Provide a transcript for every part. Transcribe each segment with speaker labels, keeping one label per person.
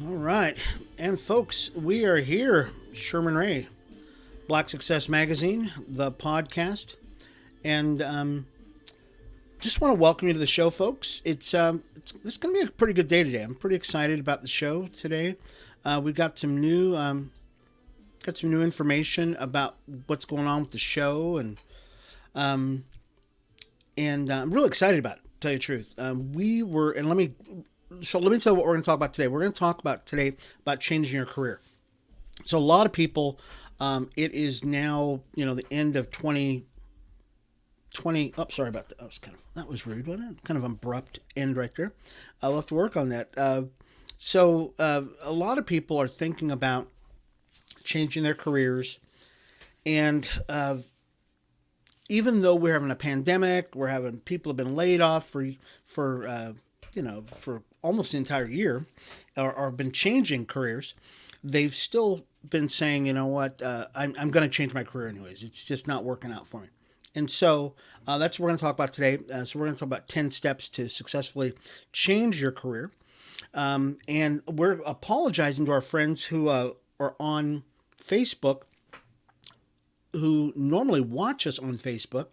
Speaker 1: All right. And folks, we are here. Sherman Ray, Black Success Magazine, the podcast. And just want to welcome you to the show, folks. It's going to be a pretty good day today. I'm pretty excited about the show today. We've got some new information about what's going on with the show, and I'm really excited about it, to tell you the truth. Let me tell you what we're going to talk about today. We're going to talk about changing your career. So a lot of people, it is now, the end of 2020. Oh, sorry about that. That was rude, wasn't it? Kind of abrupt end right there. I'll have to work on that. So a lot of people are thinking about changing their careers, and even though we're having a pandemic, people have been laid off for almost the entire year, or been changing careers, they've still been saying, you know what, I'm going to change my career anyways. It's just not working out for me. And so that's what we're going to talk about today. So we're going to talk about 10 steps to successfully change your career. And we're apologizing to our friends who are on Facebook, who normally watch us on Facebook,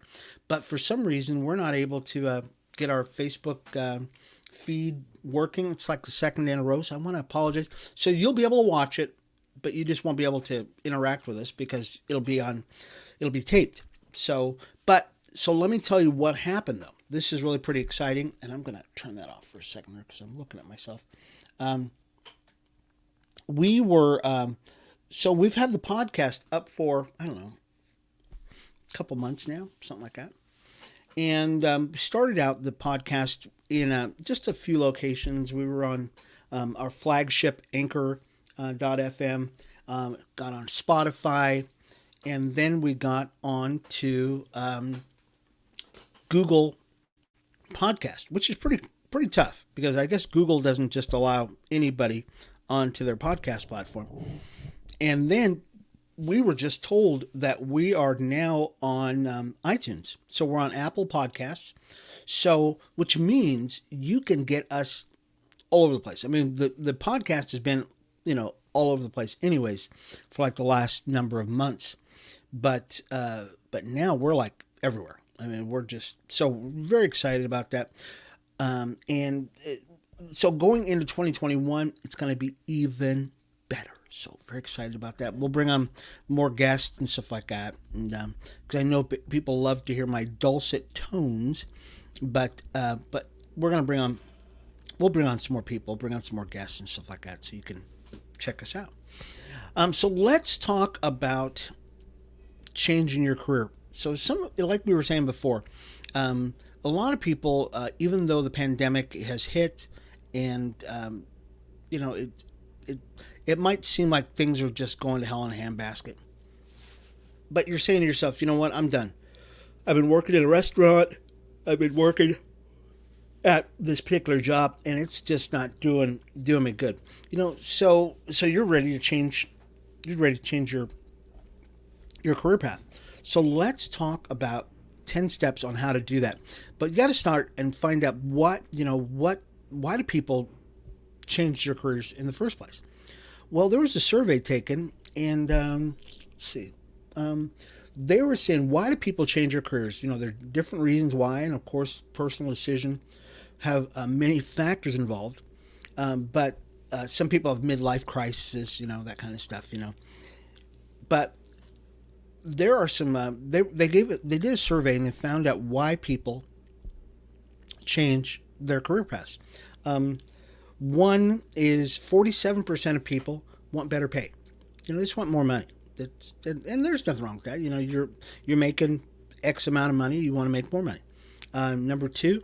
Speaker 1: but for some reason we're not able to get our Facebook feed working. It's like the second day in a row, so I want to apologize. So you'll be able to watch it, but you just won't be able to interact with us because it'll be taped. So let me tell you what happened though. This is really pretty exciting, and I'm going to turn that off for a second here because I'm looking at myself. We've had the podcast up for, I don't know, a couple months now, something like that. And started out the podcast in just a few locations. We were on our flagship Anchor.fm, got on Spotify, and then we got on to Google Podcast, which is pretty tough because I guess Google doesn't just allow anybody onto their podcast platform. And then we were just told that we are now on iTunes. So we're on Apple Podcasts. So, which means you can get us all over the place. I mean, the podcast has been, all over the place anyways for like the last number of months. But now we're like everywhere. I mean, we're just so very excited about that. So going into 2021, it's going to be even better. So very excited about that. We'll bring on more guests and stuff like that. And because I know people love to hear my dulcet tones, but we're going to we'll bring on some more people, bring on some more guests and stuff like that, so you can check us out. So let's talk about changing your career. So like we were saying before, a lot of people, even though the pandemic has hit, and it might seem like things are just going to hell in a handbasket. But you're saying to yourself, you know what, I'm done. I've been working in a restaurant. I've been working at this particular job, and it's just not doing me good. So you're ready to change. You're ready to change your career path. So let's talk about 10 steps on how to do that. But you got to start and find out why do people change their careers in the first place? Well, there was a survey taken, and they were saying, why do people change their careers? There are different reasons why, and of course, personal decision have many factors involved. But some people have midlife crises, that kind of stuff, But there are some. They did a survey, and they found out why people change their career paths. One is 47% of people want better pay. They just want more money. And there's nothing wrong with that. You're making X amount of money. You want to make more money. Number two,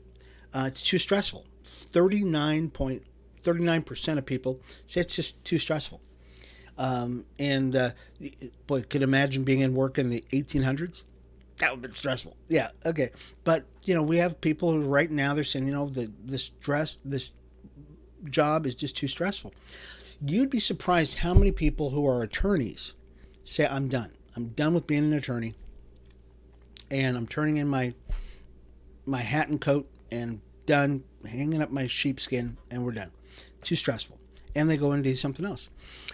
Speaker 1: it's too stressful. 39% of people say it's just too stressful. Boy, could imagine being in work in the 1800s. That would have been stressful. Yeah, okay. But, we have people who right now they're saying, this job is just too stressful. You'd be surprised how many people who are attorneys say, I'm done. I'm done with being an attorney, and I'm turning in my hat and coat and done hanging up my sheepskin, and we're done. Too stressful. and they go and do something else.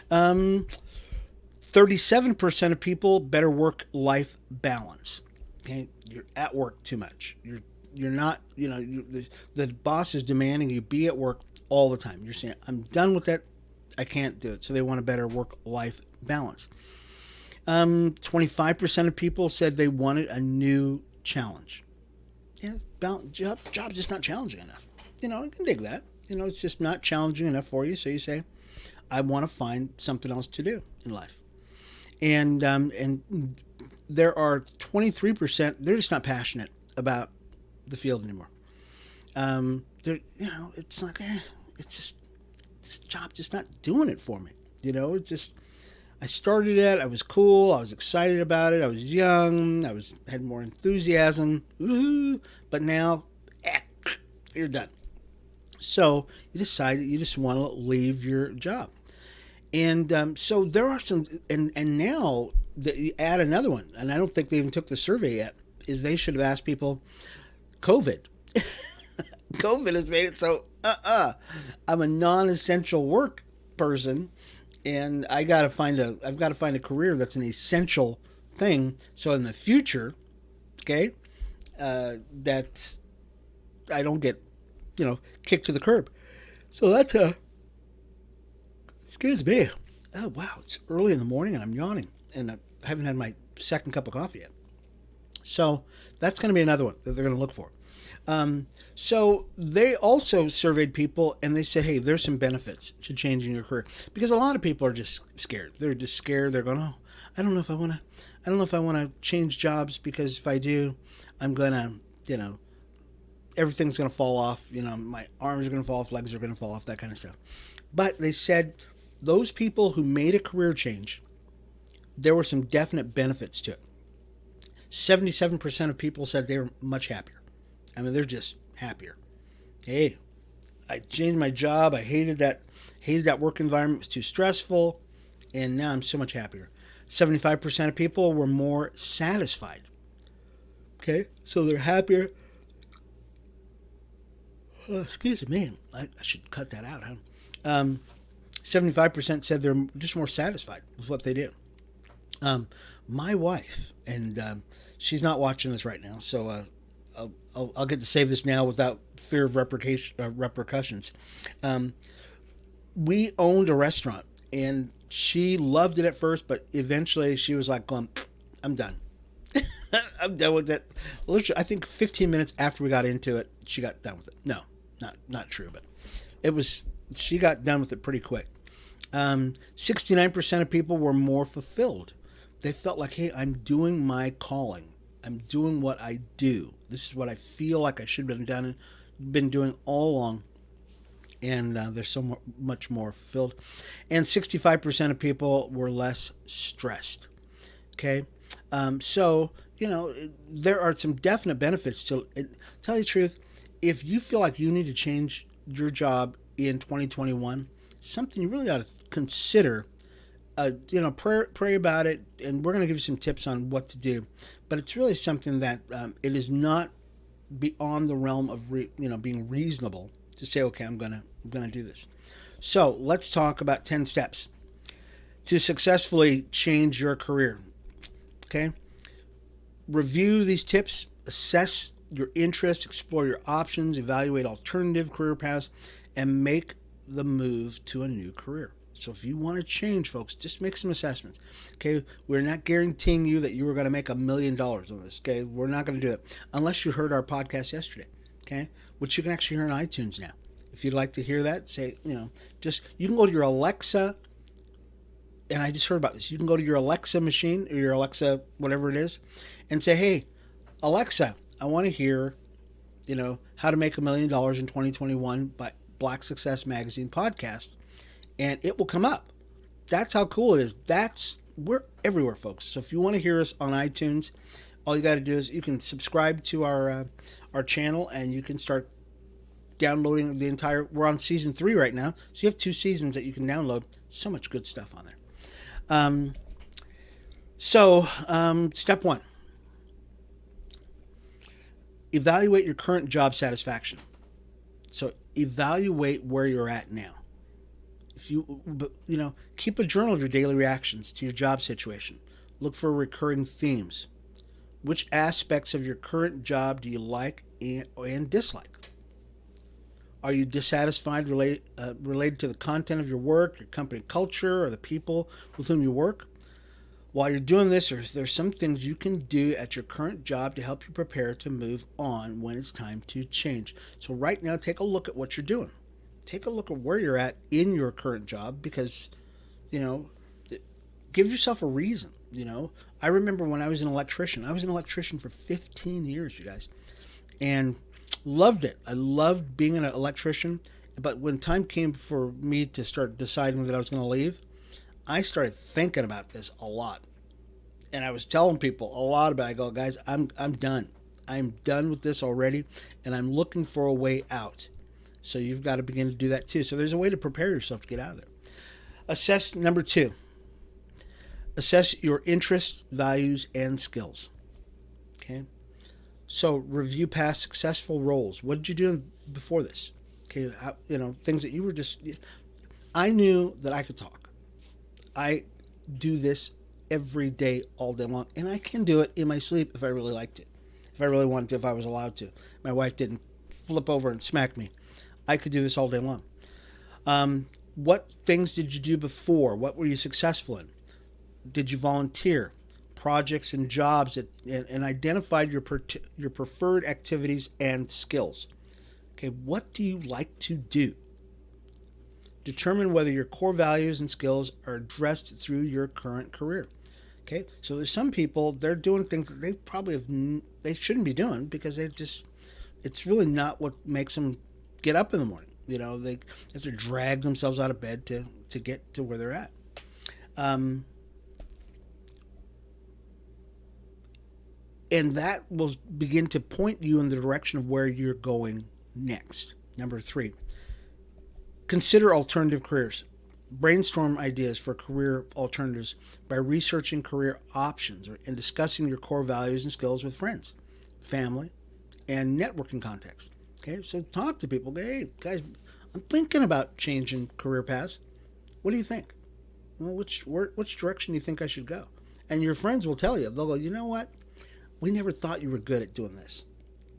Speaker 1: 37% of people better work-life balance. Okay, you're at work too much. You're not. The boss is demanding you be at work all the time. You're saying, "I'm done with that. I can't do it." So they want a better work-life balance. 25% of people said they wanted a new challenge. Yeah, job's just not challenging enough. I can dig that. It's just not challenging enough for you. So you say, I want to find something else to do in life. And there are 23%. They're just not passionate about the field anymore. It's like, it's just this job just not doing it for me. It's just. I started it. I was cool. I was excited about it. I was young. Had more enthusiasm. Woo-hoo. But now, you're done. So you decide that you just want to leave your job. And so there are some, and now that you add another one, and I don't think they even took the survey yet, is they should have asked people, COVID. COVID has made it so, I'm a non-essential work person, and I've got to find a career that's an essential thing. So in the future, okay, that I don't get, kicked to the curb. So that's excuse me. Oh wow, it's early in the morning and I'm yawning, and I haven't had my second cup of coffee yet. So that's going to be another one that they're going to look for. So they also surveyed people, and they said, hey, there's some benefits to changing your career, because a lot of people are just scared. They're just scared. They're going, oh, I don't know if I want to change jobs, because if I do, I'm going to, everything's going to fall off. My arms are going to fall off, legs are going to fall off, that kind of stuff. But they said those people who made a career change, there were some definite benefits to it. 77% of people said they were much happier. I mean, they're just happier. Hey, I changed my job. I hated that work environment. It was too stressful. And now I'm so much happier. 75% of people were more satisfied. Okay, so they're happier. Oh, excuse me. I should cut that out, huh? 75% said they're just more satisfied with what they do. My wife, and she's not watching this right now, so I'll get to say this now without fear of repercussions. We owned a restaurant, and she loved it at first, but eventually she was like, I'm done. I'm done with it. Literally, I think 15 minutes after we got into it, she got done with it. No, not true, but she got done with it pretty quick. 69% of people were more fulfilled. They felt like, hey, I'm doing my calling. I'm doing what I do. This is what I feel like I should have been doing all along. And they're so much more fulfilled. And 65% of people were less stressed. Okay? So, there are some definite benefits to it. Tell you the truth, if you feel like you need to change your job in 2021, something you really ought to consider. Pray about it, and we're going to give you some tips on what to do. But it's really something that it is not beyond the realm of being reasonable to say, okay, I'm gonna do this. So let's talk about 10 steps to successfully change your career. Okay, review these tips, assess your interests, explore your options, evaluate alternative career paths, and make the move to a new career. So if you want to change, folks, just make some assessments. Okay, we're not guaranteeing you that you are going to make $1 million on this. Okay, we're not going to do it unless you heard our podcast yesterday. Okay, which you can actually hear on iTunes now. If you'd like to hear that, say, you can go to your Alexa. And I just heard about this. You can go to your Alexa machine or your Alexa, whatever it is, and say, hey, Alexa, I want to hear, how to make $1 million in 2021 by Black Success Magazine podcast. And it will come up. That's how cool it is. We're everywhere, folks. So if you want to hear us on iTunes, all you got to do is you can subscribe to our channel, and you can start downloading the entire. We're on season 3 right now, so you have 2 seasons that you can download. So much good stuff on there. Step 1: evaluate your current job satisfaction. So evaluate where you're at now. If you, keep a journal of your daily reactions to your job situation. Look for recurring themes. Which aspects of your current job do you like and dislike? Are you dissatisfied related to the content of your work, your company culture, or the people with whom you work? While you're doing this, there's some things you can do at your current job to help you prepare to move on when it's time to change. So right now, take a look at what you're doing. Take a look at where you're at in your current job because, you know, give yourself a reason. I remember when I was an electrician. I was an electrician for 15 years, you guys, and loved it. I loved being an electrician. But when time came for me to start deciding that I was going to leave, I started thinking about this a lot. And I was telling people a lot about it. I go, guys, I'm done. I'm done with this already, and I'm looking for a way out. So you've got to begin to do that too. So there's a way to prepare yourself to get out of there. Assess number 2. Assess your interests, values, and skills. Okay. So review past successful roles. What did you do before this? Okay. Things that you were just. I knew that I could talk. I do this every day, all day long, and I can do it in my sleep if I really liked it. If I really wanted to, if I was allowed to. My wife didn't flip over and smack me. I could do this all day long. What things did you do before? What were you successful in? Did you volunteer? Projects and jobs and identified your preferred activities and skills. Okay, what do you like to do? Determine whether your core values and skills are addressed through your current career. Okay, so there's some people, they're doing things that they shouldn't be doing because it's really not what makes them get up in the morning. They have to drag themselves out of bed to get to where they're at. And that will begin to point you in the direction of where you're going next. Number 3, consider alternative careers. Brainstorm ideas for career alternatives by researching career options and discussing your core values and skills with friends, family, and networking contacts. Okay, so talk to people. Hey, guys, I'm thinking about changing career paths. What do you think? Well, which direction do you think I should go? And your friends will tell you. They'll go, you know what? We never thought you were good at doing this.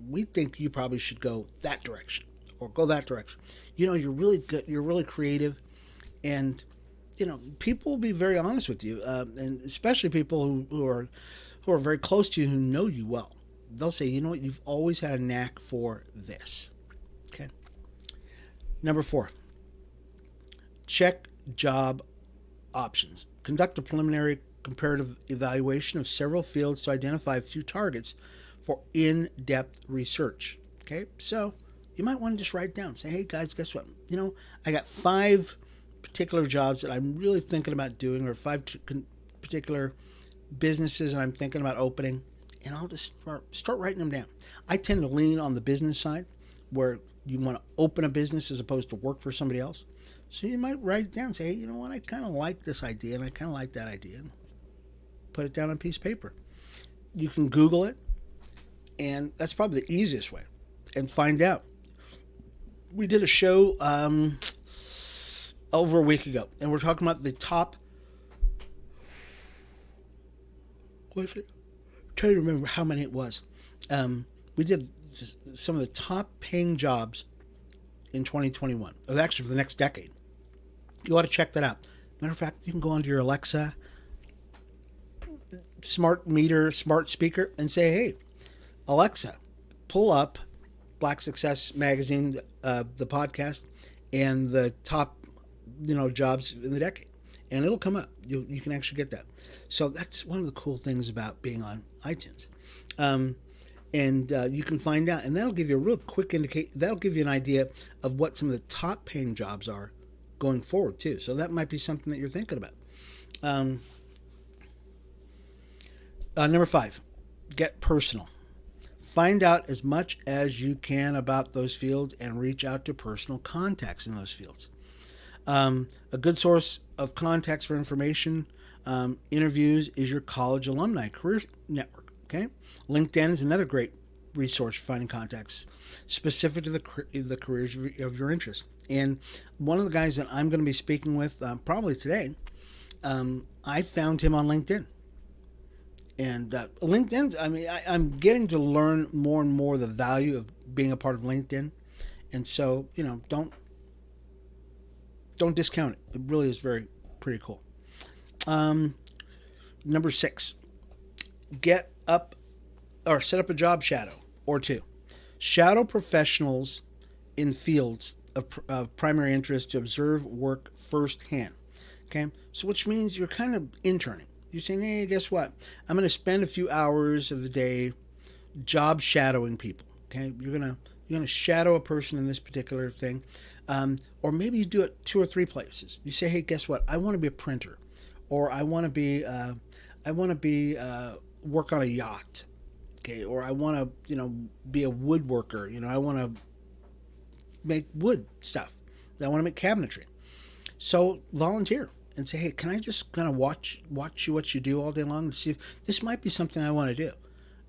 Speaker 1: We think you probably should go that direction or go that direction. You're really good. You're really creative. And, people will be very honest with you. And especially people who are very close to you, who know you well. They'll say, you know what, you've always had a knack for this. Okay. Number 4, check job options. Conduct a preliminary comparative evaluation of several fields to identify a few targets for in-depth research. Okay, so you might want to just write it down. Say, hey guys, guess what? I got 5 particular jobs that I'm really thinking about doing, or 5 particular businesses that I'm thinking about opening, and I'll just start writing them down. I tend to lean on the business side, where you want to open a business as opposed to work for somebody else. So you might write it down and say, hey, you know what? I kind of like this idea, and I kind of like that idea. Put it down on a piece of paper. You can Google it, and that's probably the easiest way, and find out. We did a show over a week ago, and we're talking about the top. What is it? I'm trying to remember how many it was. We did some of the top paying jobs in 2021. Actually, for the next decade. You ought to check that out. Matter of fact, you can go onto your Alexa smart meter, smart speaker, and say, hey, Alexa, pull up Black Success Magazine, the podcast, and the top, jobs in the decade. And it'll come up. You can actually get that. So that's one of the cool things about being on iTunes. And you can find out, and that'll give you a real quick that'll give you an idea of what some of the top paying jobs are going forward too. So that might be something that you're thinking about. Number 5, get personal. Find out as much as you can about those fields and reach out to personal contacts in those fields. A good source of contacts for information, interviews, is your college alumni career network. Okay, LinkedIn is another great resource for finding contacts specific to the careers of your interest. And one of the guys that I'm going to be speaking with probably today, I found him on LinkedIn. And LinkedIn, I mean, I'm getting to learn more and more the value of being a part of LinkedIn. And so, don't discount it. It really is pretty cool. Number 6, get up or set up a job shadow or two. Shadow professionals in fields of primary interest to observe work firsthand. Okay, so which means you're kind of interning. You're saying, hey, guess what? I'm going to spend a few hours of the day job shadowing people. Okay, you're gonna shadow a person in this particular thing, or maybe you do it 2 or 3 places. You say, hey, guess what? I want to be a printer, or I want to be work on a yacht. Okay, or I want to be a woodworker. I want to make wood stuff. I want to make cabinetry. So volunteer and say, hey, can I just kind of watch what you do all day long and see if this might be something I want to do?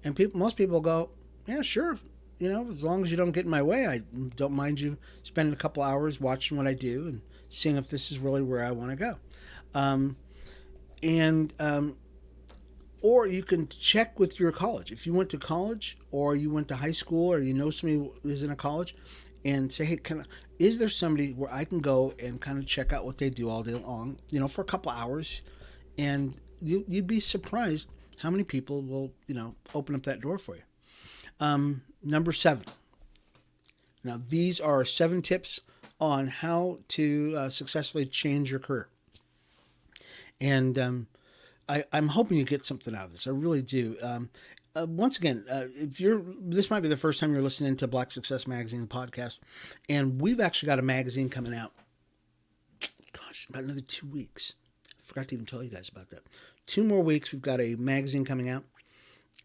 Speaker 1: And most people go, yeah, sure. As long as you don't get in my way, I don't mind you spending a couple hours watching what I do and seeing if this is really where I want to go. Or you can check with your college. If you went to college or you went to high school or somebody who is in a college, and say, hey, is there somebody where I can go and kind of check out what they do all day long, for a couple hours? And you'd be surprised how many people will, open up that door for you. Number 7. Now, these are 7 tips on how to successfully change your career. And I'm hoping you get something out of this. I really do. Once again, this might be the first time you're listening to Black Success Magazine, the podcast, and we've actually got a magazine coming out. Gosh, about another 2 weeks. I forgot to even tell you guys about that. 2 more weeks, we've got a magazine coming out,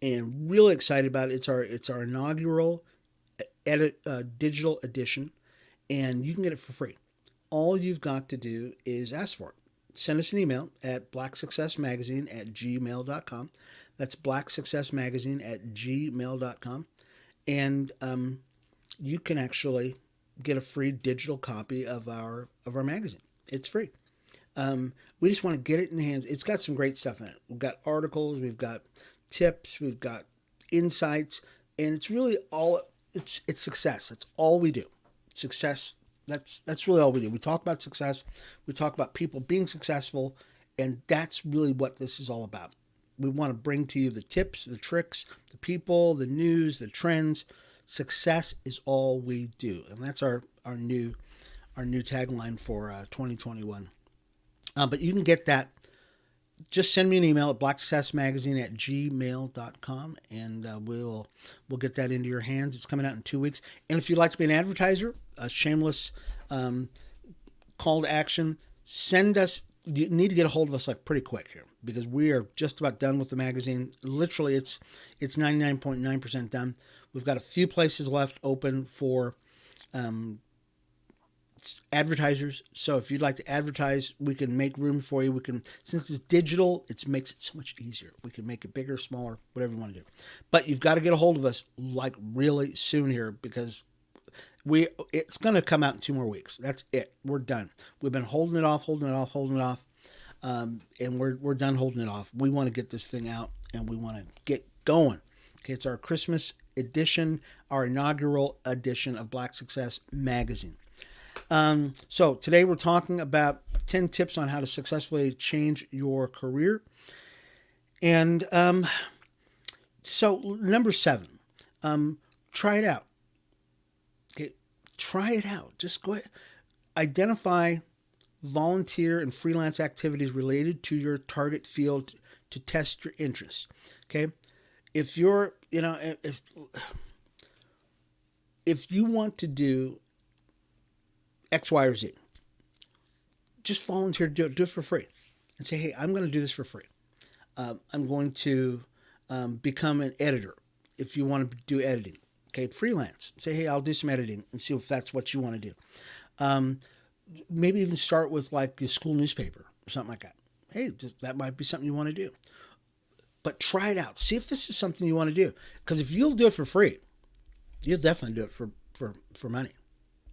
Speaker 1: and really excited about it. It's our inaugural digital edition, and you can get it for free. All you've got to do is ask for it. Send us an email at blacksuccessmagazine@gmail.com. That's blacksuccessmagazine@gmail.com. And you can actually get a free digital copy of our magazine. It's free. We just want to get it in the hands. It's got some great stuff in it. We've got articles, we've got tips, we've got insights, and it's really it's success. That's all we do. Success. That's really all we do. We talk about success. We talk about people being successful, and that's really what this is all about. We want to bring to you the tips, the tricks, the people, the news, the trends. Success is all we do, and that's our new tagline for 2021. But you can get that. Just send me an email at blacksuccessmagazine@gmail.com, and we'll get that into your hands. It's coming out in 2 weeks. And if you'd like to be an advertiser, a shameless call to action, send us. You need to get a hold of us pretty quick here, because we are just about done with the magazine. Literally, it's 99.9% done. We've got a few places left open for advertisers. So if you'd like to advertise, we can make room for you. We can, since it's digital, it makes it so much easier. We can make it bigger, smaller, whatever you want to do. But you've got to get a hold of us really soon here, because it's going to come out in 2 more weeks. That's it. We're done. We've been holding it off, and we're done holding it off. We want to get this thing out, and we want to get going. Okay, it's our Christmas edition, our inaugural edition of Black Success Magazine. So today we're talking about 10 tips on how to successfully change your career. And so number 7, try it out. Okay, try it out. Just go ahead. Identify volunteer and freelance activities related to your target field to test your interests. Okay, if you're, if you want to do X, Y, or Z, just volunteer to do it. Do it for free, and say, "Hey, I'm going to do this for free. I'm going to become an editor." If you want to do editing, okay, freelance. Say, "Hey, I'll do some editing," and see if that's what you want to do. Maybe even start with your school newspaper or something like that. Hey, that might be something you want to do. But try it out. See if this is something you want to do. Because if you'll do it for free, You'll definitely do it for money,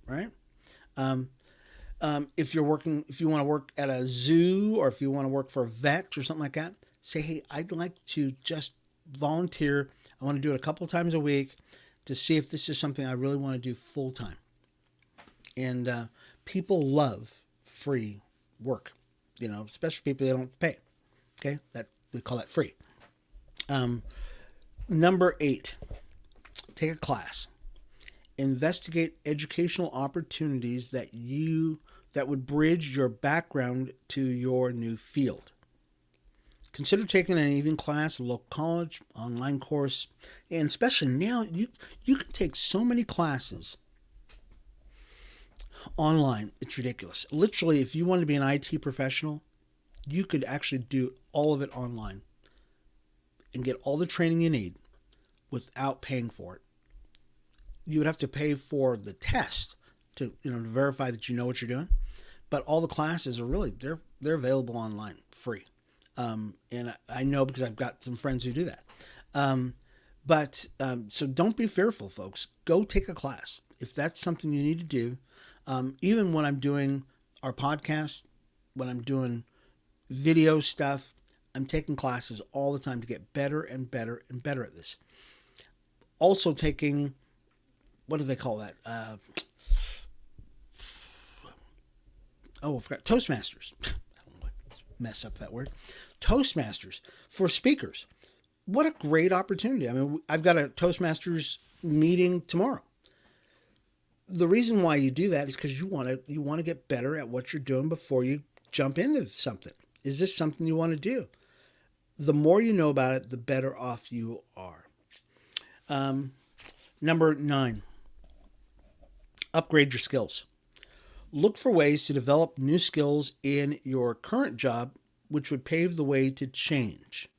Speaker 1: right? Um, if you're working, if you want to work at a zoo or if you want to work for a vet or something like that, say, hey, I'd like to just volunteer. I want to do it a couple of times a week to see if this is something I really want to do full time. And people love free work, especially people that don't pay. Okay, that we call that free. Um, Number 8, take a class. Investigate educational opportunities that would bridge your background to your new field. Consider taking an evening class, a local college, online course, and especially now you can take so many classes online. It's ridiculous. Literally, if you want to be an IT professional, you could actually do all of it online and get all the training you need without paying for it. You would have to pay for the test to verify that you know what you're doing, but all the classes are really they're available online free. And I know because I've got some friends who do that. So don't be fearful, folks. Go take a class if that's something you need to do. Even when I'm doing our podcast, when I'm doing video stuff, I'm taking classes all the time to get better and better and better at this. Also taking, what do they call that? I forgot. Toastmasters. I don't want to mess up that word. Toastmasters for speakers. What a great opportunity. I mean, I've got a Toastmasters meeting tomorrow. The reason why you do that is because you want to get better at what you're doing before you jump into something. Is this something you want to do? The more you know about it, the better off you are. Number 9, upgrade your skills. Look for ways to develop new skills in your current job, which would pave the way to change.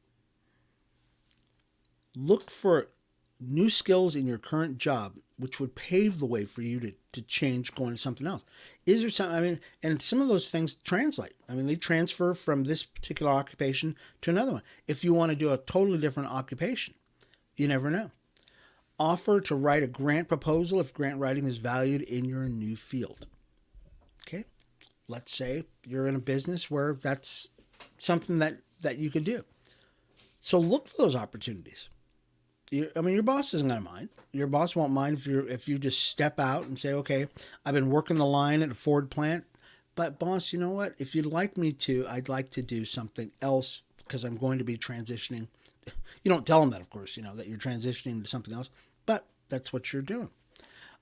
Speaker 1: Look for new skills in your current job, which would pave the way for you to change going to something else. Is there something, and some of those things translate. They transfer from this particular occupation to another one. If you want to do a totally different occupation, you never know. Offer to write a grant proposal if grant writing is valued in your new field. Okay? Let's say you're in a business where that's something that you could do. So look for those opportunities. Your boss isn't going to mind. Your boss won't mind if you just step out and say, okay, I've been working the line at a Ford plant, but boss, you know what? If you'd like me to, I'd like to do something else because I'm going to be transitioning. You don't tell them that, of course, that you're transitioning to something else, but that's what you're doing.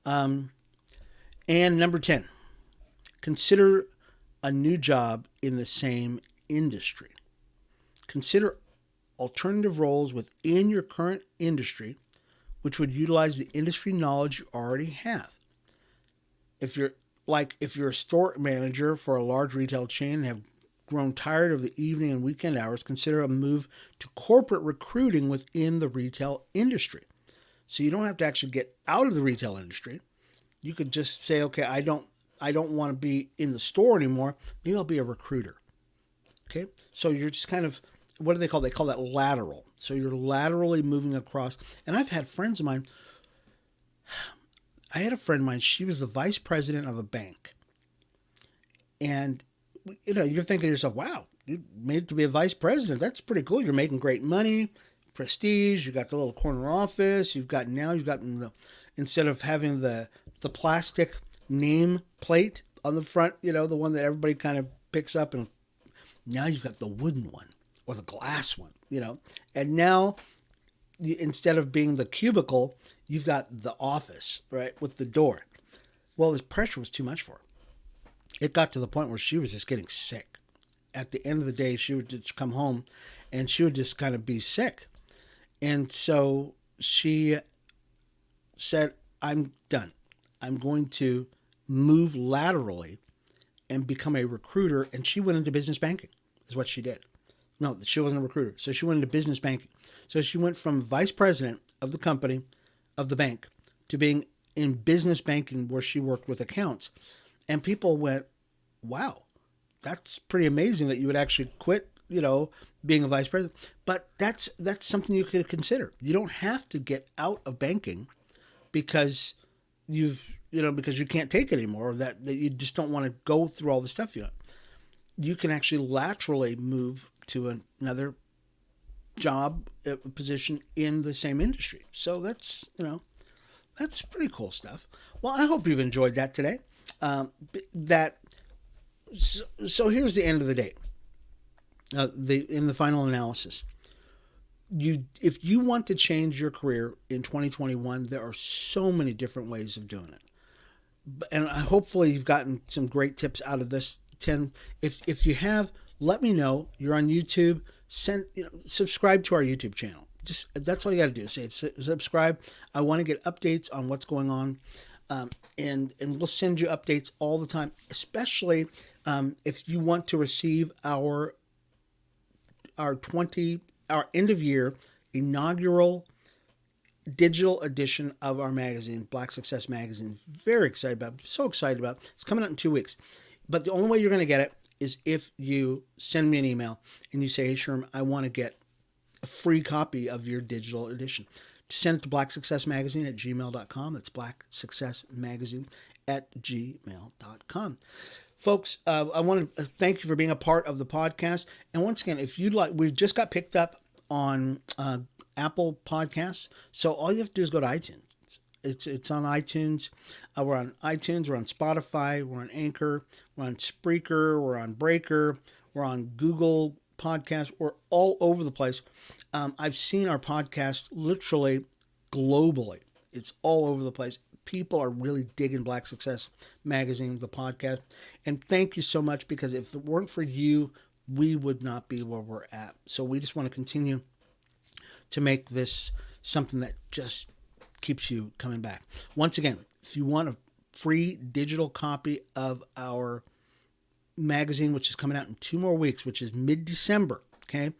Speaker 1: And number 10, consider a new job in the same industry. Consider alternative roles within your current industry, which would utilize the industry knowledge you already have. If you're a store manager for a large retail chain and have grown tired of the evening and weekend hours, consider a move to corporate recruiting within the retail industry. So you don't have to actually get out of the retail industry. You could just say, okay, I don't want to be in the store anymore. Maybe I'll be a recruiter. Okay. So you're just kind of, what do they call? They call that lateral. So you're laterally moving across. And I've had friends of mine. I had a friend of mine. She was the vice president of a bank. And, you're thinking to yourself, wow, you made it to be a vice president. That's pretty cool. You're making great money, prestige. You got the little corner office. You've got instead of having the plastic name plate on the front, the one that everybody kind of picks up, and now you've got the wooden one or the glass one, and now instead of being the cubicle, you've got the office, right, with the door. Well, the pressure was too much for her. It got to the point where she was just getting sick. At the end of the day, she would just come home and she would just kind of be sick. And so she said, I'm done. I'm going to move laterally and become a recruiter. And she went into business banking, is what she did. No, she wasn't a recruiter. So she went into business banking. So she went from vice president of the company, of the bank, to being in business banking where she worked with accounts. And people went, wow, that's pretty amazing that you would actually quit, being a vice president. But that's something you could consider. You don't have to get out of banking because because you can't take it anymore, or that you just don't want to go through all the stuff you can actually laterally move to another job position in the same industry. So that's pretty cool stuff. Well, I hope you've enjoyed that today. So here's the end of the day. In the final analysis, if you want to change your career in 2021, there are so many different ways of doing it. And hopefully you've gotten some great tips out of this 10. If you have, let me know. You're on YouTube. Subscribe to our YouTube channel. Just that's all you got to do. Say subscribe. I want to get updates on what's going on, and we'll send you updates all the time. Especially if you want to receive our end of year inaugural digital edition of our magazine, Black Success Magazine. Very excited about it. So excited about it. It's coming out in 2 weeks. But the only way you're going to get it is if you send me an email and you say, hey, Sherm, I want to get a free copy of your digital edition. Send it to blacksuccessmagazine@gmail.com. That's blacksuccessmagazine@gmail.com. Folks, I want to thank you for being a part of the podcast. And once again, if you'd like, we just got picked up on Apple Podcasts. So all you have to do is go to iTunes. It's on iTunes. We're on iTunes. We're on Spotify. We're on Anchor. We're on Spreaker. We're on Breaker. We're on Google Podcasts. We're all over the place. I've seen our podcast literally globally. It's all over the place. People are really digging Black Success Magazine, the podcast. And thank you so much, because if it weren't for you, we would not be where we're at. So we just want to continue to make this something that just keeps you coming back. Once again, if you want a free digital copy of our magazine, which is coming out in 2 more weeks, which is mid-December, okay,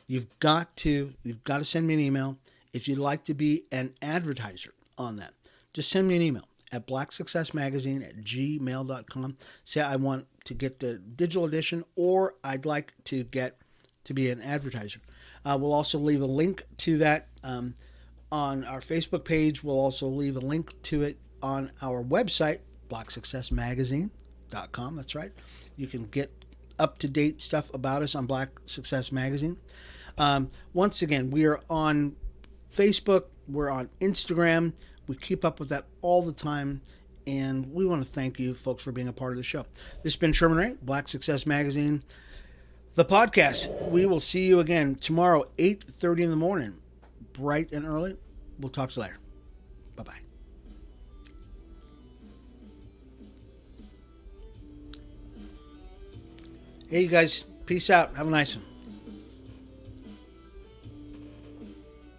Speaker 1: you've got to send me an email. If you'd like to be an advertiser on that, just send me an email at blacksuccessmagazine@gmail.com. Say I want to get the digital edition, or I'd like to get to be an advertiser. We'll also leave a link to that on our Facebook page. We'll also leave a link to it on our website, blacksuccessmagazine.com. That's right. You can get up-to-date stuff about us on Black Success Magazine. Once again, we are on Facebook. We're on Instagram. We keep up with that all the time. And we want to thank you, folks, for being a part of the show. This has been Sherman Ray, Black Success Magazine, the podcast. We will see you again tomorrow, 8:30 in the morning, bright and early. We'll talk to you later. Bye-bye. Hey, you guys. Peace out. Have a nice one.